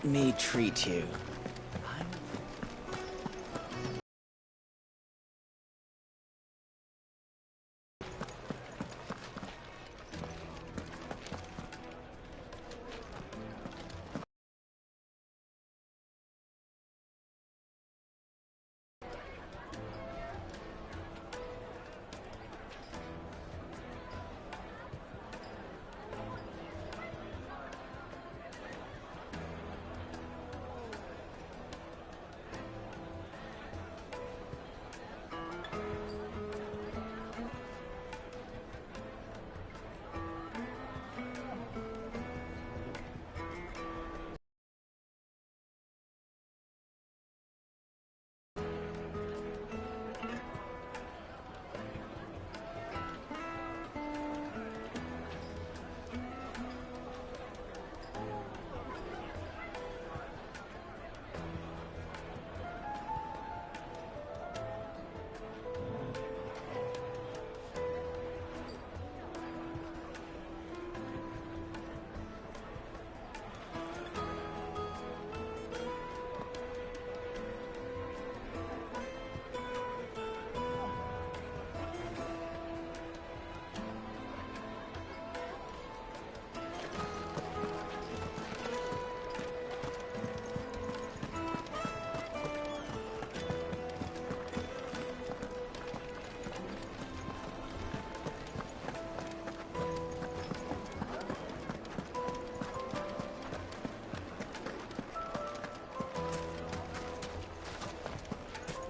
Let me treat you.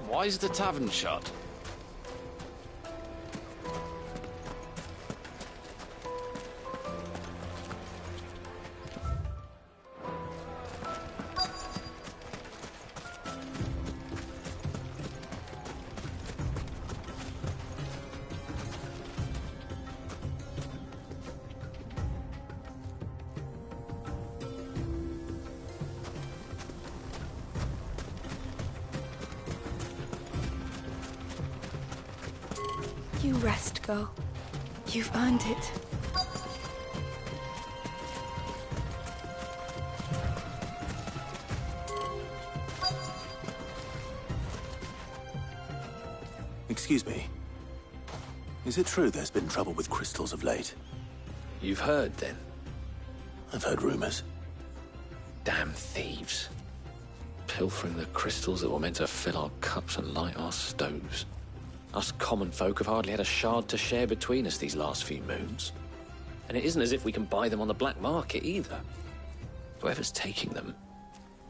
Why is the tavern shut? You rest, girl. You've earned it. Excuse me. Is it true there's been trouble with crystals of late? You've heard, then? I've heard rumors. Damn thieves. Pilfering the crystals that were meant to fill our cups and light our stoves. Us common folk have hardly had a shard to share between us these last few moons. And it isn't as if we can buy them on the black market either. Whoever's taking them,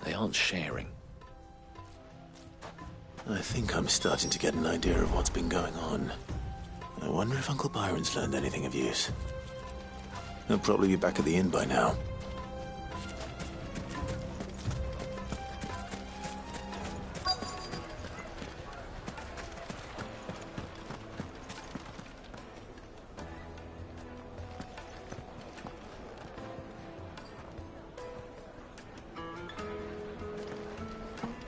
they aren't sharing. I think I'm starting to get an idea of what's been going on. I wonder if Uncle Byron's learned anything of use. He'll probably be back at the inn by now.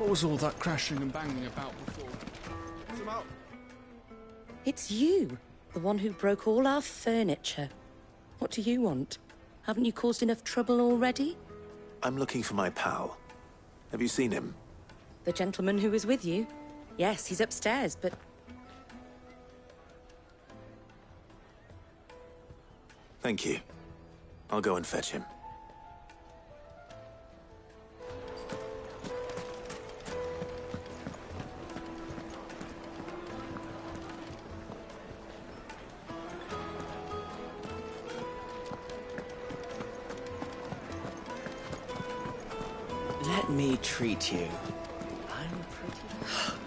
What was all that crashing and banging about before? Come out. It's you, the one who broke all our furniture. What do you want? Haven't you caused enough trouble already? I'm looking for my pal. Have you seen him? The gentleman who was with you? Yes, he's upstairs, but... Thank you. I'll go and fetch him. Let me treat you. I'm pretty...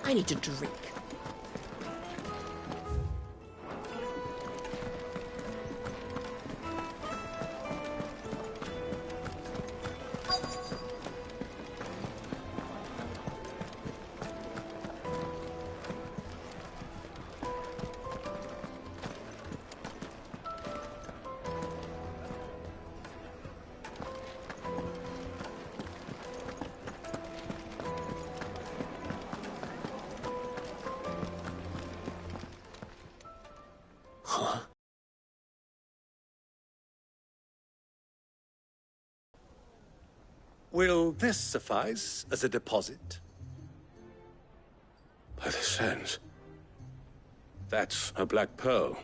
I need a drink. Will this suffice as a deposit? By the sands. That's a black pearl.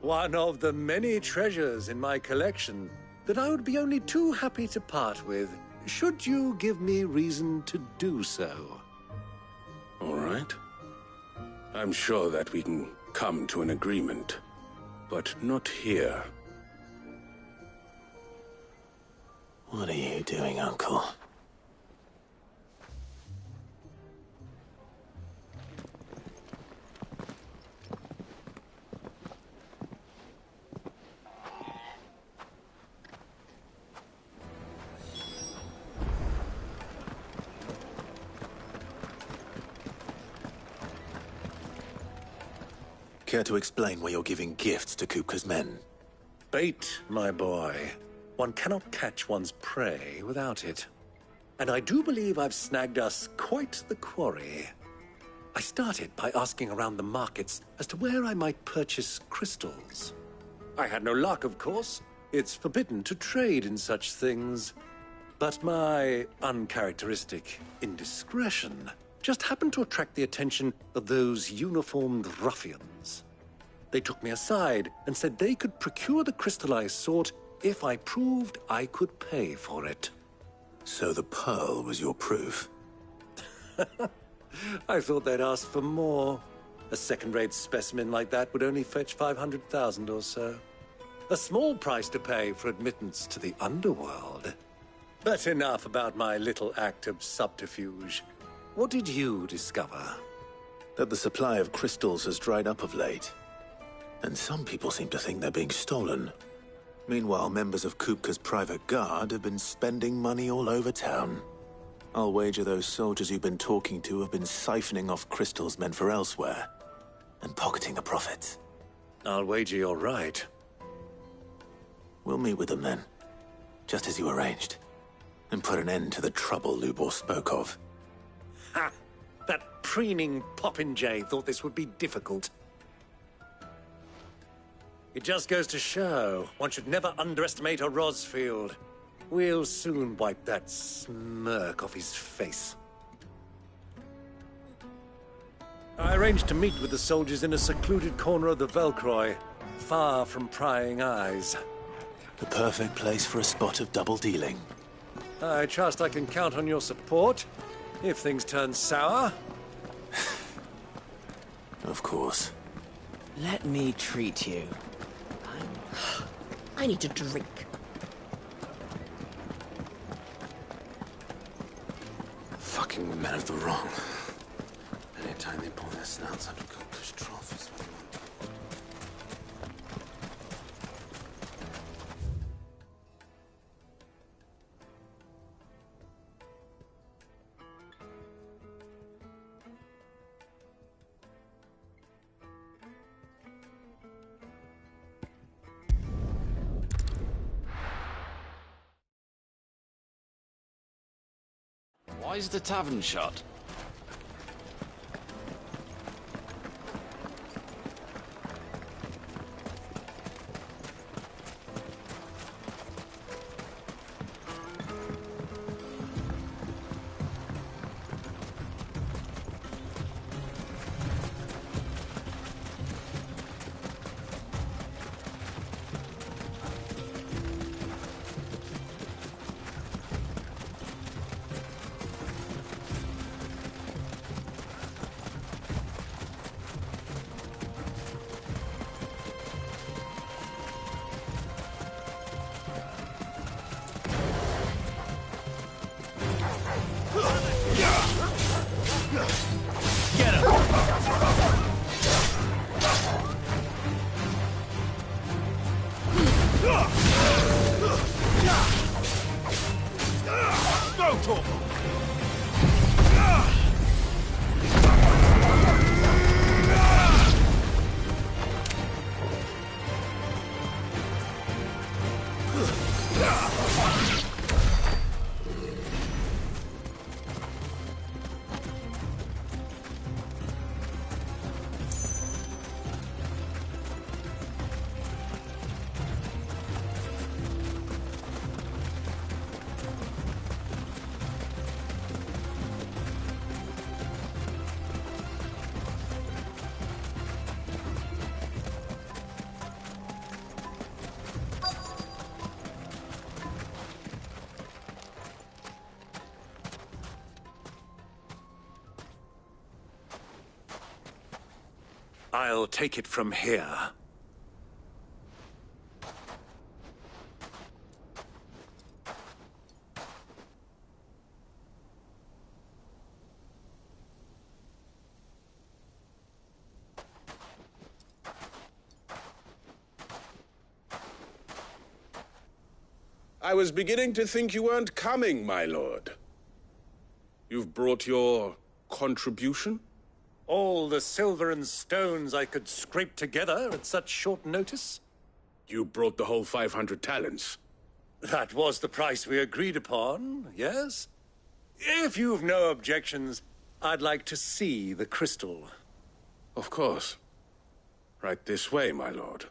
One of the many treasures in my collection that I would be only too happy to part with, should you give me reason to do so. All right. I'm sure that we can come to an agreement, but not here. What are you doing, Uncle? Care to explain why you're giving gifts to Kupka's men? Bait, my boy. One cannot catch one's prey without it. And I do believe I've snagged us quite the quarry. I started by asking around the markets as to where I might purchase crystals. I had no luck, of course. It's forbidden to trade in such things. But my uncharacteristic indiscretion just happened to attract the attention of those uniformed ruffians. They took me aside and said they could procure the crystal I sought if I proved I could pay for it. So the pearl was your proof? I thought they'd ask for more. A second-rate specimen like that would only fetch 500,000 or so. A small price to pay for admittance to the underworld. But enough about my little act of subterfuge. What did you discover? That the supply of crystals has dried up of late. And some people seem to think they're being stolen. Meanwhile, members of Kupka's private guard have been spending money all over town. I'll wager those soldiers you've been talking to have been siphoning off crystals meant for elsewhere, and pocketing the profits. I'll wager you're right. We'll meet with them then, just as you arranged, and put an end to the trouble Lubor spoke of. Ha! That preening popinjay thought this would be difficult. It just goes to show, one should never underestimate a Rosfield. We'll soon wipe that smirk off his face. I arranged to meet with the soldiers in a secluded corner of the Velcroy, far from prying eyes. The perfect place for a spot of double dealing. I trust I can count on your support, if things turn sour. Of course. Let me treat you. I need a drink. Fucking men of the wrong. Anytime they pull their snouts out of Kupka's trough is what they Why is the tavern shut? I'll take it from here. I was beginning to think you weren't coming, my lord. You've brought your contribution? All the silver and stones I could scrape together at such short notice? You brought the whole 500 talents. That was the price we agreed upon, yes? If you've no objections, I'd like to see the crystal. Of course. Right this way, my lord.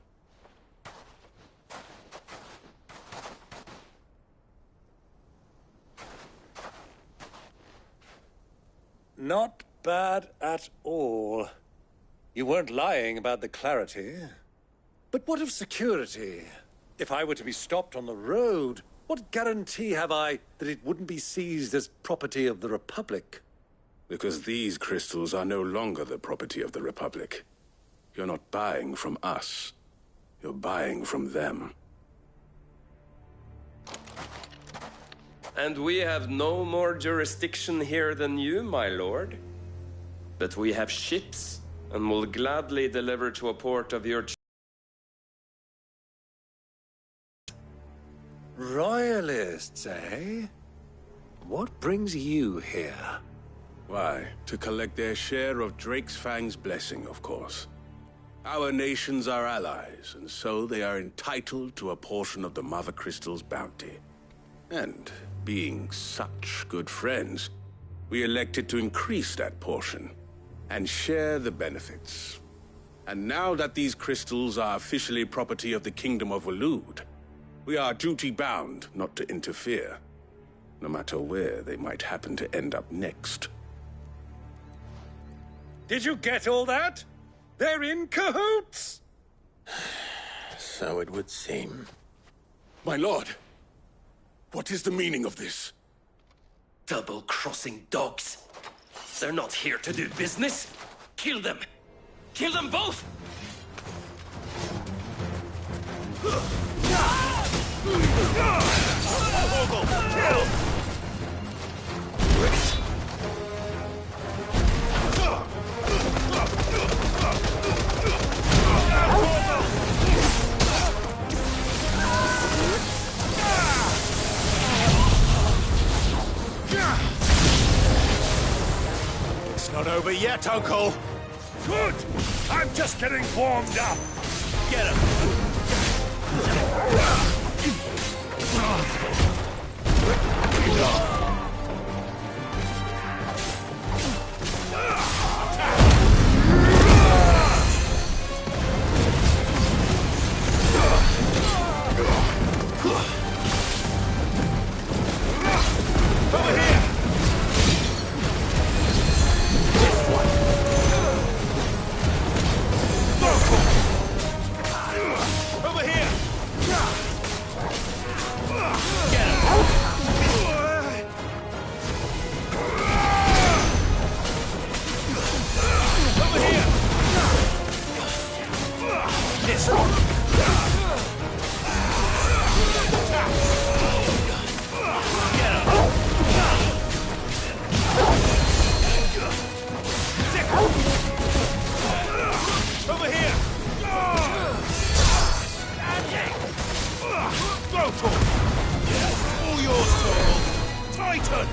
Not bad at all. You weren't lying about the clarity. But what of security? If I were to be stopped on the road, what guarantee have I that it wouldn't be seized as property of the Republic? Because these crystals are no longer the property of the Republic. You're not buying from us. You're buying from them. And we have no more jurisdiction here than you, my lord. But we have ships, and will gladly deliver to a port of your choice. Royalists, eh? What brings you here? Why, to collect their share of Drake's Fang's blessing, of course. Our nations are allies, and so they are entitled to a portion of the Mother Crystal's bounty. And, being such good friends, we elected to increase that portion and share the benefits. And now that these crystals are officially property of the Kingdom of Waloed, we are duty-bound not to interfere, no matter where they might happen to end up next. Did you get all that? They're in cahoots! So it would seem. My lord, what is the meaning of this? Double-crossing dogs. They're not here to do business. Kill them! Kill them both! It's not over yet, Uncle. Good! I'm just getting warmed up. Get him! Over here! Over here! Get him! Over here! This one! Get him! Over here! Rotor! All yours, Torvald! Titan!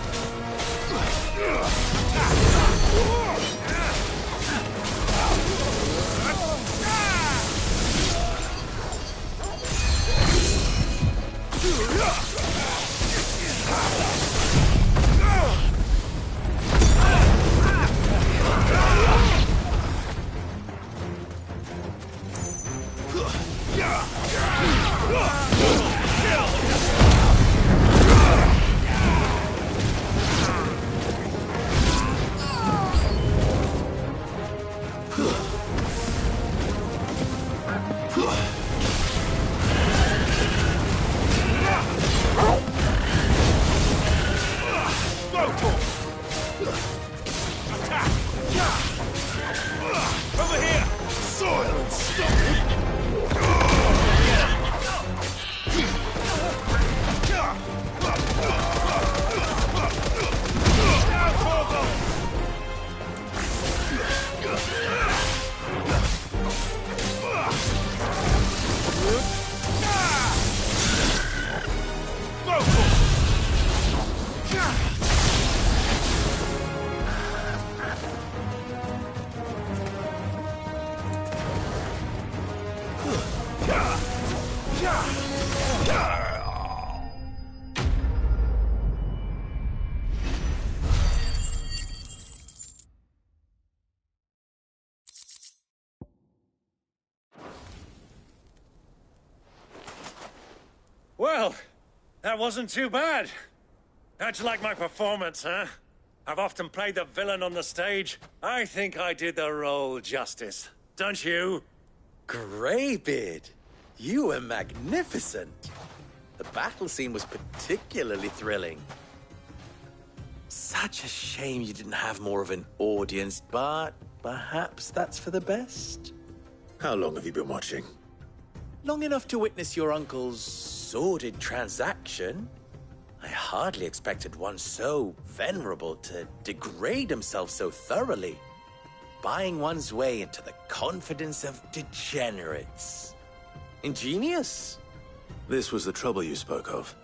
Well, that wasn't too bad. How'd you like my performance, huh? I've often played the villain on the stage. I think I did the role justice. Don't you? Greybeard, you were magnificent. The battle scene was particularly thrilling. Such a shame you didn't have more of an audience, but perhaps that's for the best. How long have you been watching? Long enough to witness your uncle's sordid transaction. I hardly expected one so venerable to degrade himself so thoroughly, buying one's way into the confidence of degenerates. Ingenious. This was the trouble you spoke of.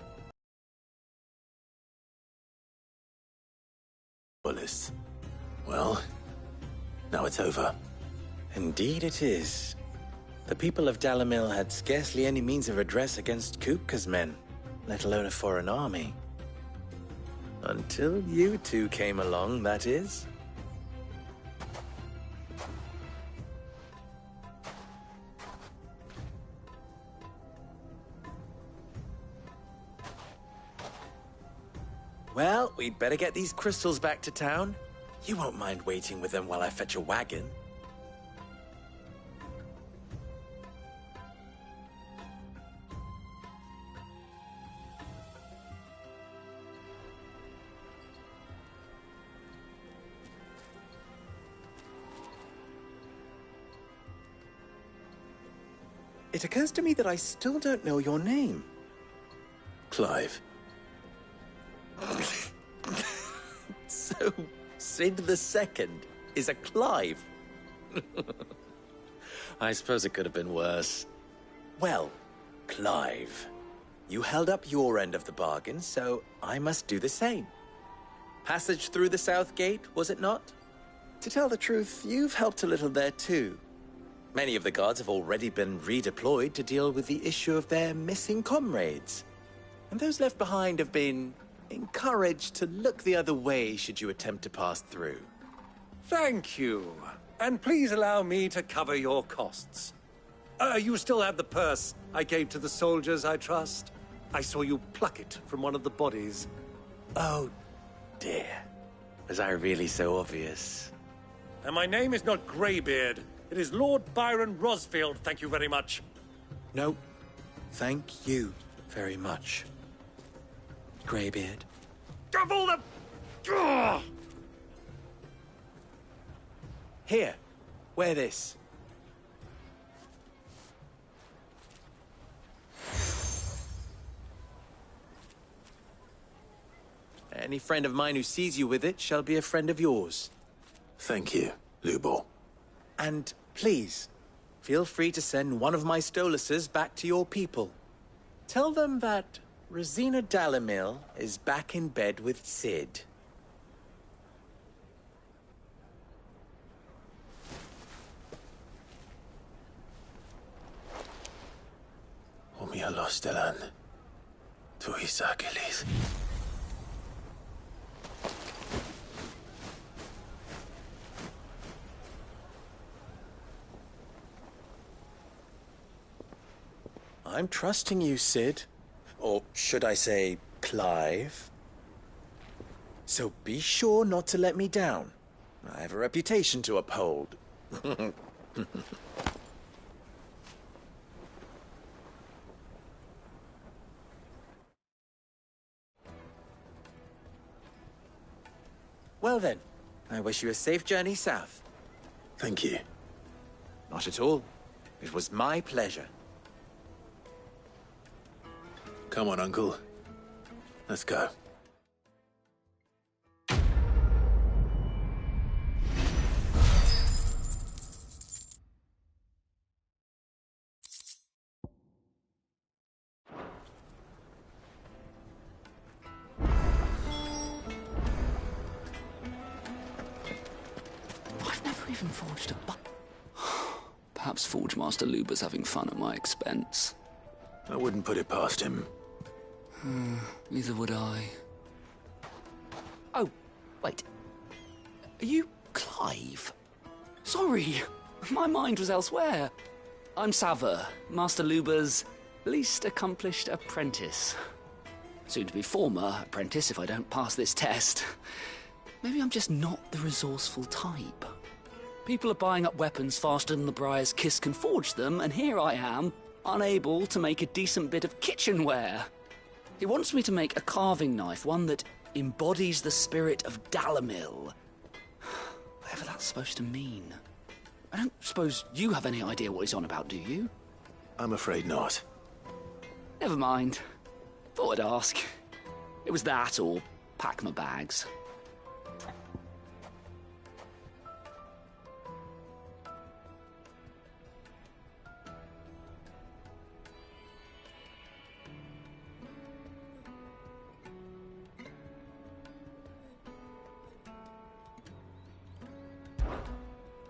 Well, now it's over. Indeed it is. The people of Dalamil had scarcely any means of redress against Kupka's men, let alone a foreign army. Until you two came along, that is. Well, we'd better get these crystals back to town. You won't mind waiting with them while I fetch a wagon. It occurs to me that I still don't know your name. Clive. So, Sid the Second is a Clive? I suppose it could have been worse. Well, Clive, you held up your end of the bargain, so I must do the same. Passage through the South Gate, was it not? To tell the truth, you've helped a little there too. Many of the guards have already been redeployed to deal with the issue of their missing comrades. And those left behind have been encouraged to look the other way should you attempt to pass through. Thank you. And please allow me to cover your costs. You still have the purse I gave to the soldiers, I trust? I saw you pluck it from one of the bodies. Oh, dear. Was I really so obvious? And my name is not Greybeard. It is Lord Byron Rosfield, thank you very much. No, thank you very much, Greybeard. Of all the... Ugh! Here, wear this. Any friend of mine who sees you with it shall be a friend of yours. Thank you, Lubor. And please, feel free to send one of my Stoluses back to your people. Tell them that Rosina Dalamil is back in bed with Sid. Umialos Delan. Tuisa Achilles. I'm trusting you, Sid. Or should I say, Clive? So be sure not to let me down. I have a reputation to uphold. Well then, I wish you a safe journey south. Thank you. Not at all. It was my pleasure. Come on, Uncle. Let's go. I've never even forged a bu- Perhaps Forge Master Luber's having fun at my expense. I wouldn't put it past him. Neither would I. Oh, wait. Are you Clive? Sorry, my mind was elsewhere. I'm Sava, Master Luber's Least accomplished apprentice. Soon to be former apprentice if I don't pass this test. Maybe I'm just not the resourceful type. People are buying up weapons faster than the Briar's Kiss can forge them, and here I am, unable to make a decent bit of kitchenware. He wants me to make a carving knife, one that embodies the spirit of Dalamil. Whatever that's supposed to mean. I don't suppose you have any idea what he's on about, do you? I'm afraid not. Never mind. Thought I'd ask. It was that or pack my bags.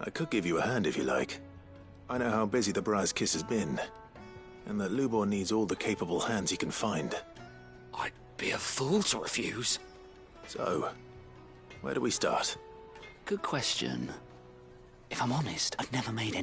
I could give you a hand if you like. I know how busy the Briar's Kiss has been, and that Lubor needs all the capable hands he can find. I'd be a fool to refuse. So, where do we start? Good question. If I'm honest, I've never made any